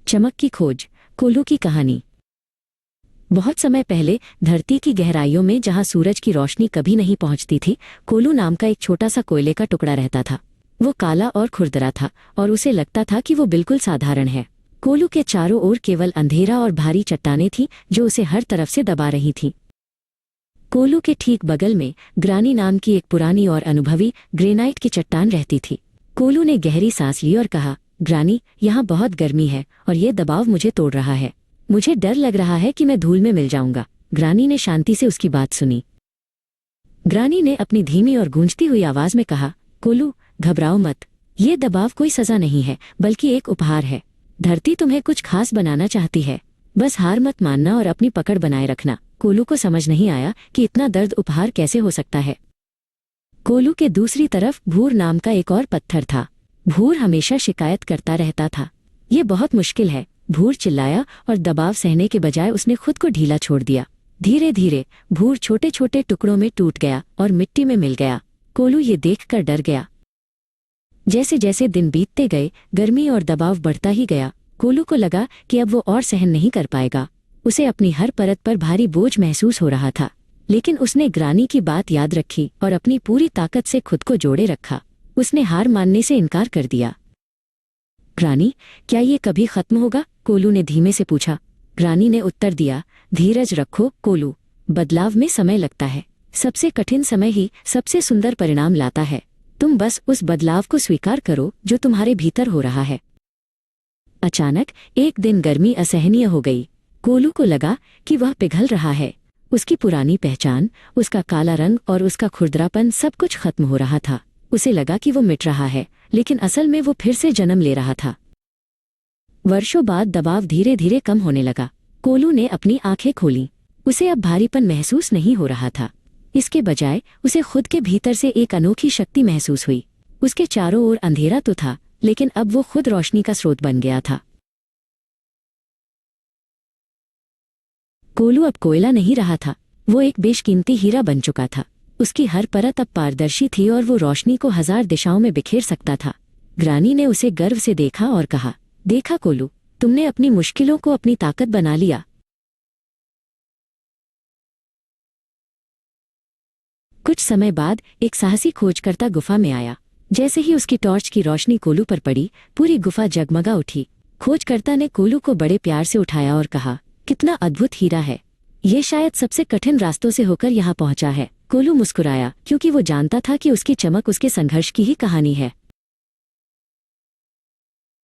चमक की खोज। कोलू की कहानी। बहुत समय पहले धरती की गहराइयों में, जहां सूरज की रोशनी कभी नहीं पहुंचती थी, कोलू नाम का एक छोटा सा कोयले का टुकड़ा रहता था। वो काला और खुरदरा था और उसे लगता था कि वो बिल्कुल साधारण है। कोलू के चारों ओर केवल अंधेरा और भारी चट्टानें थीं जो उसे हर तरफ से दबा रही थीं। कोलू के ठीक बगल में ग्रानी नाम की एक पुरानी और अनुभवी ग्रेनाइट की चट्टान रहती थी। कोलू ने गहरी सांस ली और कहा, ग्रानी, यहाँ बहुत गर्मी है और ये दबाव मुझे तोड़ रहा है। मुझे डर लग रहा है कि मैं धूल में मिल जाऊंगा। ग्रानी ने शांति से उसकी बात सुनी। ग्रानी ने अपनी धीमी और गूंजती हुई आवाज में कहा, कोलू, घबराओ मत। ये दबाव कोई सजा नहीं है, बल्कि एक उपहार है। धरती तुम्हें कुछ खास बनाना चाहती है। बस हार मत मानना और अपनी पकड़ बनाए रखना। कोलू को समझ नहीं आया कि इतना दर्द उपहार कैसे हो सकता है। कोलू के दूसरी तरफ भूर नाम का एक और पत्थर था। भूर हमेशा शिकायत करता रहता था, ये बहुत मुश्किल है। भूर चिल्लाया और दबाव सहने के बजाय उसने खुद को ढीला छोड़ दिया। धीरे धीरे भूर छोटे छोटे टुकड़ों में टूट गया और मिट्टी में मिल गया। कोलू ये देखकर डर गया। जैसे जैसे दिन बीतते गए, गर्मी और दबाव बढ़ता ही गया। कोलू को लगा कि अब वो और सहन नहीं कर पाएगा। उसे अपनी हर परत पर भारी बोझ महसूस हो रहा था। लेकिन उसने ग्रानी की बात याद रखी और अपनी पूरी ताकत से खुद को जोड़े रखा। उसने हार मानने से इनकार कर दिया। ग्रानी, क्या ये कभी खत्म होगा? कोलू ने धीमे से पूछा। ग्रानी ने उत्तर दिया, धीरज रखो कोलू, बदलाव में समय लगता है। सबसे कठिन समय ही सबसे सुंदर परिणाम लाता है। तुम बस उस बदलाव को स्वीकार करो जो तुम्हारे भीतर हो रहा है। अचानक एक दिन गर्मी असहनीय हो गई। कोलू को लगा कि वह पिघल रहा है। उसकी पुरानी पहचान, उसका काला रंग और उसका खुरदरापन, सब कुछ खत्म हो रहा था। उसे लगा कि वो मिट रहा है, लेकिन असल में वो फिर से जन्म ले रहा था। वर्षों बाद दबाव धीरे धीरे कम होने लगा। कोलू ने अपनी आंखें खोलीं। उसे अब भारीपन महसूस नहीं हो रहा था। इसके बजाय उसे खुद के भीतर से एक अनोखी शक्ति महसूस हुई। उसके चारों ओर अंधेरा तो था, लेकिन अब वो खुद रोशनी का स्रोत बन गया था। कोलू अब कोयला नहीं रहा था, वो एक बेशकीमती हीरा बन चुका था। उसकी हर परत अब पारदर्शी थी और वो रोशनी को 1000 दिशाओं में बिखेर सकता था। ग्रानी ने उसे गर्व से देखा और कहा, देखा कोलू, तुमने अपनी मुश्किलों को अपनी ताकत बना लिया। कुछ समय बाद एक साहसी खोजकर्ता गुफा में आया। जैसे ही उसकी टॉर्च की रोशनी कोलू पर पड़ी, पूरी गुफा जगमगा उठी। खोजकर्ता ने कोलू को बड़े प्यार से उठाया और कहा, कितना अद्भुत हीरा है। ये शायद सबसे कठिन रास्तों से होकर यहाँ पहुंचा है। कोलू मुस्कुराया, क्योंकि वो जानता था कि उसकी चमक उसके संघर्ष की ही कहानी है।